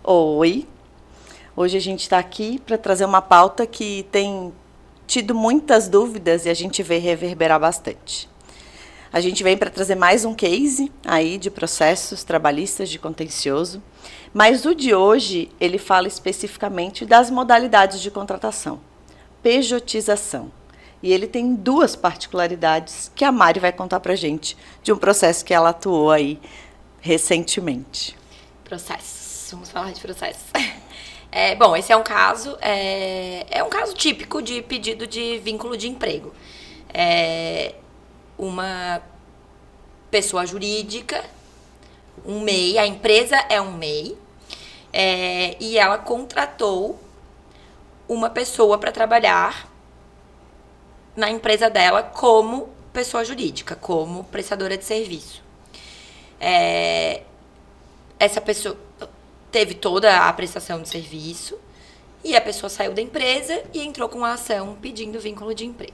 Oi, hoje a gente está aqui para trazer uma pauta que tem tido muitas dúvidas e a gente vê reverberar bastante. A gente vem para trazer mais um case aí de processos trabalhistas de contencioso, mas o de hoje ele fala especificamente das modalidades de contratação, pejotização. E ele tem duas particularidades que a Mari vai contar para a gente de um processo que ela atuou aí recentemente. Processos, vamos falar de processos. Bom, esse é um caso típico de pedido de vínculo de emprego. Uma pessoa jurídica, um MEI, a empresa é um MEI, e ela contratou uma pessoa para trabalhar na empresa dela como pessoa jurídica, como prestadora de serviço. Essa pessoa teve toda a prestação de serviço e a pessoa saiu da empresa e entrou com a ação pedindo vínculo de emprego.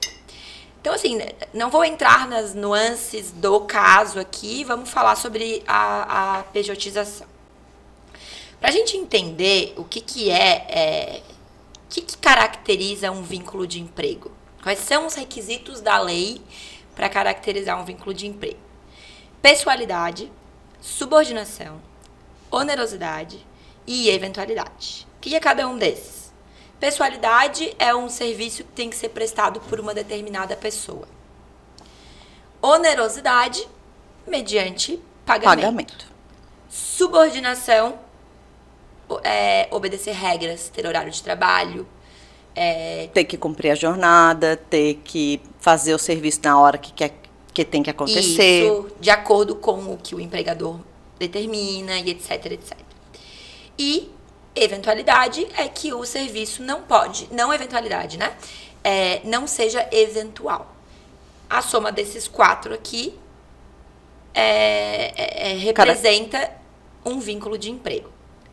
Então, assim, não vou entrar nas nuances do caso aqui, vamos falar sobre a pejotização. Para a gente entender o que caracteriza um vínculo de emprego, quais são os requisitos da lei para caracterizar um vínculo de emprego? Pessoalidade, subordinação, onerosidade e eventualidade. O que é cada um desses? Pessoalidade é um serviço que tem que ser prestado por uma determinada pessoa. Onerosidade, mediante pagamento. Subordinação, obedecer regras, ter horário de trabalho. Ter que cumprir a jornada, ter que fazer o serviço na hora que tem que acontecer. Isso, de acordo com o que o empregador determina e etc, etc. E eventualidade é que o serviço não seja eventual. A soma desses quatro aqui representa um vínculo de emprego.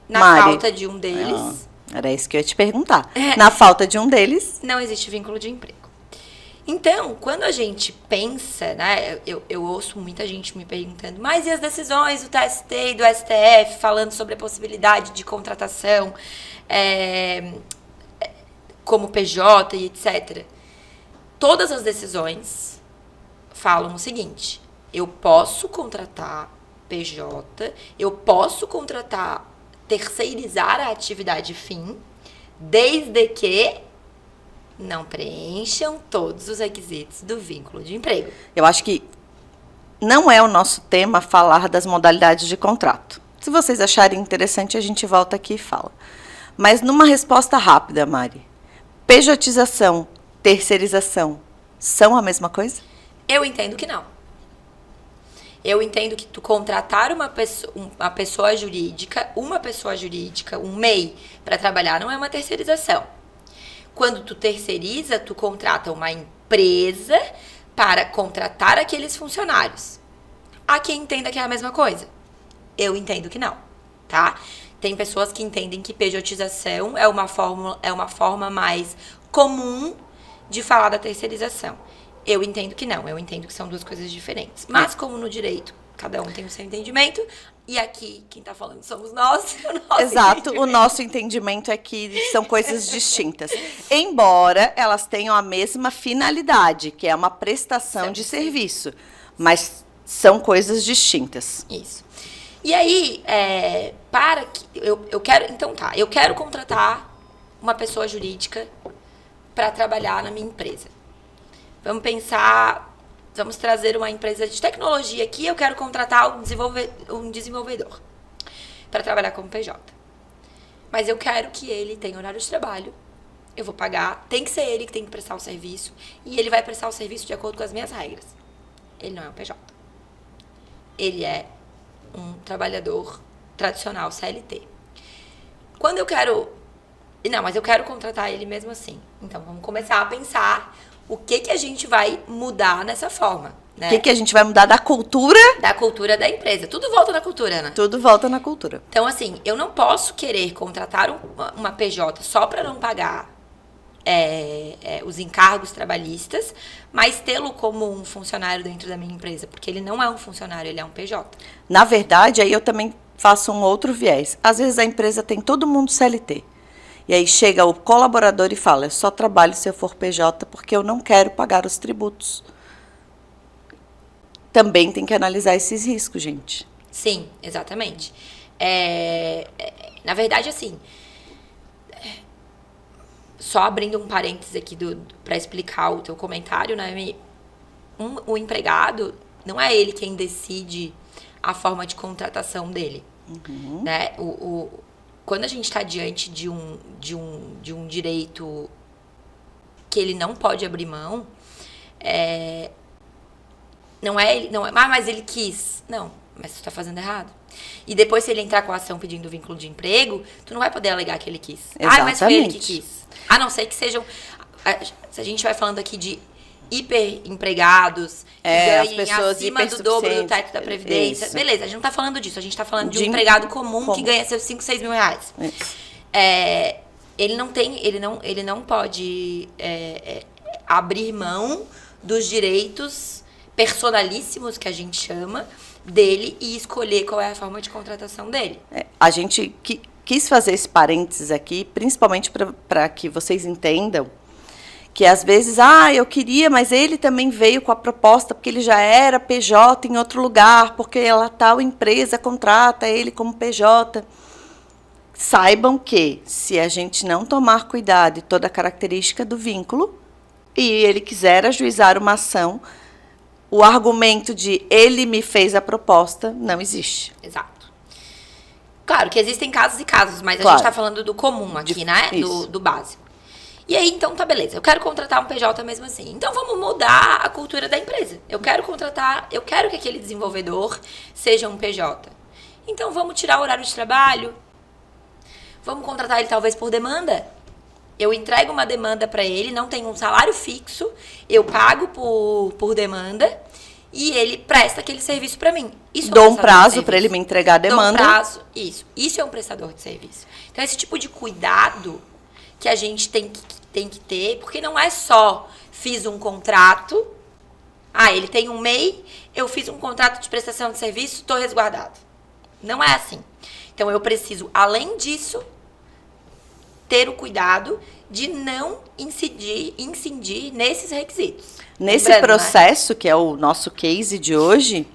Na Mari, falta de um deles... Era isso que eu ia te perguntar. Na falta de um deles... Não existe vínculo de emprego. Então, quando a gente pensa, né, eu ouço muita gente me perguntando, mas e as decisões do TST e do STF falando sobre a possibilidade de contratação como PJ e etc. Todas as decisões falam o seguinte: eu posso contratar PJ, eu posso terceirizar a atividade fim, desde que não preencham todos os requisitos do vínculo de emprego. Eu acho que não é o nosso tema falar das modalidades de contrato. Se vocês acharem interessante, a gente volta aqui e fala. Mas numa resposta rápida, Mari, pejotização, terceirização, são a mesma coisa? Eu entendo que não. Eu entendo que tu contratar uma pessoa jurídica, um MEI, para trabalhar não é uma terceirização. Quando tu terceiriza, tu contrata uma empresa para contratar aqueles funcionários. Há quem entenda que é a mesma coisa. Eu entendo que não, tá? Tem pessoas que entendem que pejotização é uma forma mais comum de falar da terceirização. Eu entendo que não, eu entendo que são duas coisas diferentes. Mas como no direito, cada um tem o seu entendimento, e aqui quem tá falando somos nós. Exato, o nosso entendimento é que são coisas distintas. Embora elas tenham a mesma finalidade, que é uma prestação de serviço, mas são coisas distintas. Isso. E aí, eu quero contratar uma pessoa jurídica para trabalhar na minha empresa. Vamos trazer uma empresa de tecnologia aqui, eu quero contratar um desenvolvedor para trabalhar como PJ. Mas eu quero que ele tenha horário de trabalho, eu vou pagar, tem que ser ele que tem que prestar o serviço, e ele vai prestar o serviço de acordo com as minhas regras. Ele não é um PJ. Ele é um trabalhador tradicional, CLT. Quando eu quero... Não, mas eu quero contratar ele mesmo assim. Então, vamos começar a pensar o que a gente vai mudar nessa forma, né? O que a gente vai mudar da cultura? Da cultura da empresa. Tudo volta na cultura, Ana. Tudo volta na cultura. Então, assim, eu não posso querer contratar uma PJ só para não pagar os encargos trabalhistas, mas tê-lo como um funcionário dentro da minha empresa, porque ele não é um funcionário, ele é um PJ. Na verdade, aí eu também faço um outro viés. Às vezes a empresa tem todo mundo CLT. E aí chega o colaborador e fala, eu só trabalho se eu for PJ porque eu não quero pagar os tributos. Também tem que analisar esses riscos, gente. Sim, exatamente. Na verdade, assim, só abrindo um parênteses aqui para explicar o teu comentário, né? O empregado, não é ele quem decide a forma de contratação dele. Uhum. Né? Quando a gente está diante de um direito que ele não pode abrir mão, não é, mas ele quis. Não, mas tu tá fazendo errado. E depois, se ele entrar com a ação pedindo vínculo de emprego, tu não vai poder alegar que ele quis. Exatamente. Mas foi ele que quis. A não ser que sejam... Se a gente vai falando aqui de hiperempregados, que ganhem acima do dobro do teto da Previdência. Isso. Beleza, a gente não tá falando disso. A gente tá falando de um empregado comum que ganha seus 5, 6 mil reais. Ele não pode abrir mão dos direitos personalíssimos, que a gente chama, dele e escolher qual é a forma de contratação dele. A gente quis fazer esse parênteses aqui, principalmente para que vocês entendam que às vezes, eu queria, mas ele também veio com a proposta, porque ele já era PJ em outro lugar, porque ela tal empresa contrata ele como PJ. Saibam que, se a gente não tomar cuidado de toda a característica do vínculo, e ele quiser ajuizar uma ação, o argumento de ele me fez a proposta não existe. Exato. Claro que existem casos e casos, mas a gente está falando do comum aqui, né? Do básico. E aí, então, tá, beleza. Eu quero contratar um PJ mesmo assim. Então, vamos mudar a cultura da empresa. Eu quero que aquele desenvolvedor seja um PJ. Então, vamos tirar o horário de trabalho. Vamos contratar ele, talvez, por demanda. Eu entrego uma demanda para ele, não tem um salário fixo, eu pago por demanda e ele presta aquele serviço para mim. Dou um prazo para ele me entregar a demanda. Dou um prazo, isso. Isso é um prestador de serviço. Então, esse tipo de cuidado que a gente tem que ter, porque não é só fiz um contrato, ele tem um MEI, eu fiz um contrato de prestação de serviço, estou resguardado. Não é assim. Então, eu preciso, além disso, ter o cuidado de não incidir nesses requisitos. Nesse processo, né? Que é o nosso case de hoje,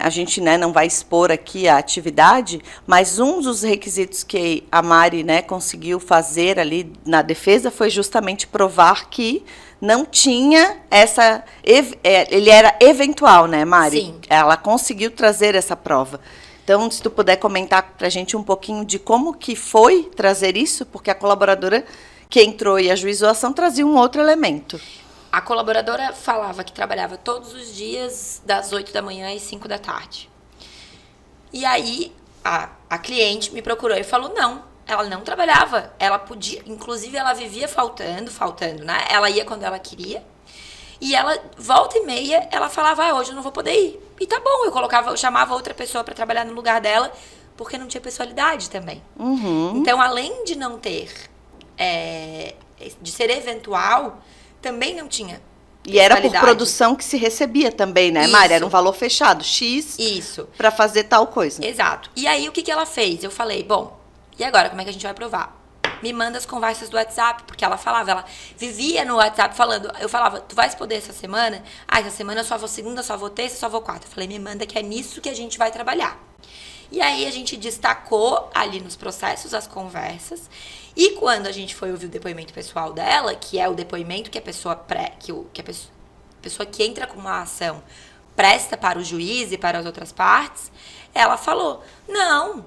a gente, né, não vai expor aqui a atividade, mas um dos requisitos que a Mari, né, conseguiu fazer ali na defesa foi justamente provar que não tinha essa... ele era eventual, né, Mari? Sim. Ela conseguiu trazer essa prova. Então, se tu puder comentar para a gente um pouquinho de como que foi trazer isso, porque a colaboradora que entrou e ajuizou a ação trazia um outro elemento. A colaboradora falava que trabalhava todos os dias das 8 da manhã às 5 da tarde. E aí, a cliente me procurou e falou, não, ela não trabalhava. Ela podia, inclusive ela vivia faltando, né? Ela ia quando ela queria. E ela, volta e meia, ela falava, hoje eu não vou poder ir. E tá bom, eu chamava outra pessoa para trabalhar no lugar dela, porque não tinha pessoalidade também. Uhum. Então, além de não ter, de ser eventual, também não tinha. E era por produção que se recebia também, né, Mari? Era um valor fechado, X, para fazer tal coisa. Exato. E aí, o que ela fez? Eu falei, bom, e agora, como é que a gente vai provar? Me manda as conversas do WhatsApp, porque ela vivia no WhatsApp falando, eu falava, tu vais poder essa semana? Essa semana eu só vou segunda, só vou terça, só vou quarta. Eu falei, me manda que é nisso que a gente vai trabalhar. E aí a gente destacou ali nos processos as conversas, e quando a gente foi ouvir o depoimento pessoal dela, que é o depoimento que a pessoa pessoa que entra com uma ação presta para o juiz e para as outras partes, ela falou, não,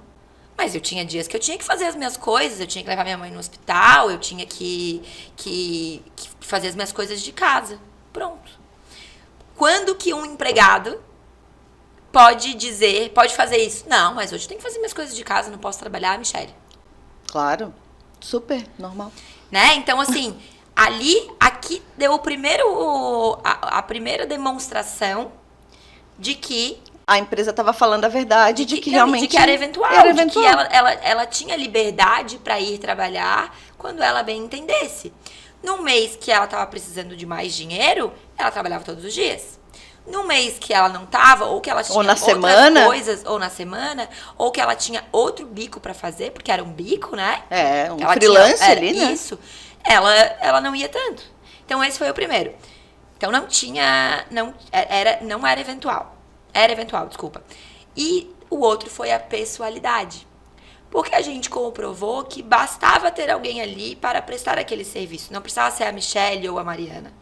mas eu tinha dias que eu tinha que fazer as minhas coisas, eu tinha que levar minha mãe no hospital, eu tinha que fazer as minhas coisas de casa. Pronto. Quando que um empregado pode fazer isso? Não, mas hoje eu tenho que fazer minhas coisas de casa, não posso trabalhar, Michele. Claro, super normal. Né? Então, assim, aqui deu a primeira demonstração de que a empresa estava falando a verdade de que realmente... De que era eventual. De que ela tinha liberdade para ir trabalhar quando ela bem entendesse. Num mês que ela estava precisando de mais dinheiro, ela trabalhava todos os dias. No mês que ela não tava, ou que ela tinha Ou na outras semana. coisas, ou na semana, ou que ela tinha outro bico pra fazer, porque era um bico, né? Um Que ela freelance tinha, ali, né? Isso. Ela não ia tanto. Então, esse foi o primeiro. Então, não era eventual. Era eventual, desculpa. E o outro foi a pessoalidade. Porque a gente comprovou que bastava ter alguém ali para prestar aquele serviço. Não precisava ser a Michelle ou a Mariana.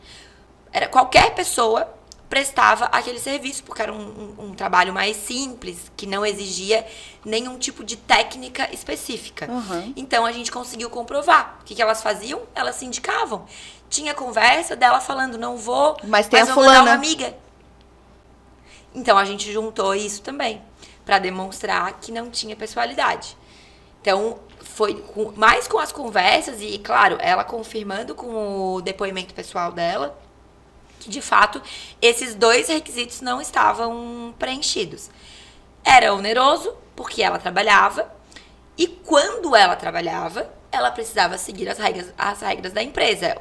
Era qualquer pessoa prestava aquele serviço, porque era um trabalho mais simples, que não exigia nenhum tipo de técnica específica. Uhum. Então, a gente conseguiu comprovar. O que elas faziam? Elas se indicavam. Tinha conversa dela falando, não vou, Mas tem a vou mandar fulana. uma amiga. Então, a gente juntou isso também, para demonstrar que não tinha pessoalidade. Então, foi mais com as conversas e, claro, ela confirmando com o depoimento pessoal dela, que de fato esses dois requisitos não estavam preenchidos. Era oneroso, porque ela trabalhava, e quando ela trabalhava, ela precisava seguir as regras da empresa,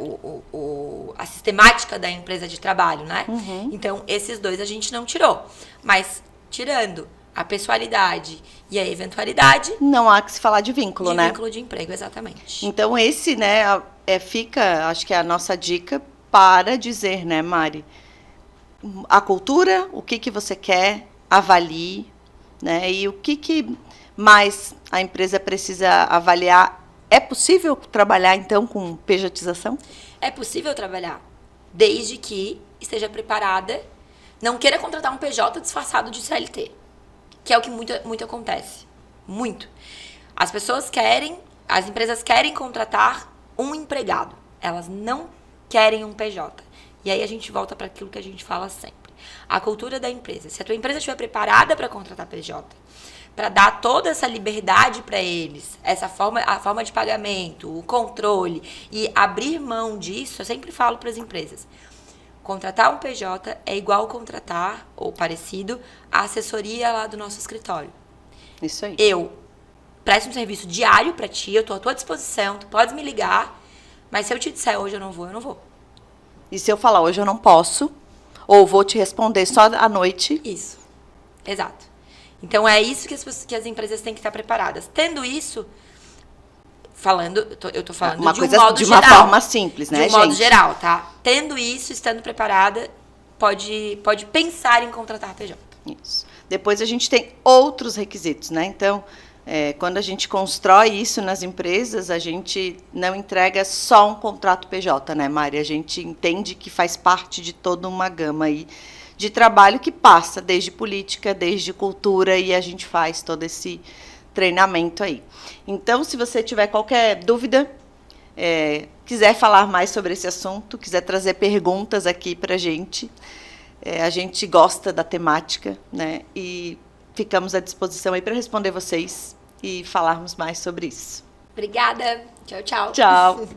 a sistemática da empresa de trabalho, né? Uhum. Então, esses dois a gente não tirou. Mas, tirando a pessoalidade e a eventualidade... Não há que se falar de vínculo, né? De vínculo de emprego, exatamente. Então, esse, né, fica, acho que é a nossa dica para dizer, né, Mari? A cultura, o que você quer, avalie, né? E o que mais a empresa precisa avaliar. É possível trabalhar, então, com pejotização? É possível trabalhar, desde que esteja preparada, não queira contratar um PJ disfarçado de CLT, que é o que muito acontece. Muito. As empresas querem contratar um empregado. Elas não querem um PJ. E aí a gente volta para aquilo que a gente fala sempre. A cultura da empresa. Se a tua empresa estiver preparada para contratar PJ, para dar toda essa liberdade para eles, a forma de pagamento, o controle e abrir mão disso, eu sempre falo para as empresas. Contratar um PJ é igual contratar, ou parecido, a assessoria lá do nosso escritório. Isso aí. Eu presto um serviço diário para ti, eu estou à tua disposição, tu pode me ligar, mas se eu te disser hoje eu não vou, eu não vou. E se eu falar hoje eu não posso, ou vou te responder só à noite? Isso, exato. Então, é isso que as empresas têm que estar preparadas. Tendo isso, eu tô falando uma de um coisa modo de geral. uma forma simples, né, De um modo gente? geral, tá? Tendo isso, estando preparada, pode pensar em contratar PJ. Isso. Depois a gente tem outros requisitos, né? Então, quando a gente constrói isso nas empresas, a gente não entrega só um contrato PJ, né, Mari? A gente entende que faz parte de toda uma gama aí de trabalho que passa desde política, desde cultura, e a gente faz todo esse treinamento aí. Então, se você tiver qualquer dúvida, quiser falar mais sobre esse assunto, quiser trazer perguntas aqui para a gente gosta da temática, né? E ficamos à disposição aí para responder vocês e falarmos mais sobre isso. Obrigada. Tchau, tchau. Tchau.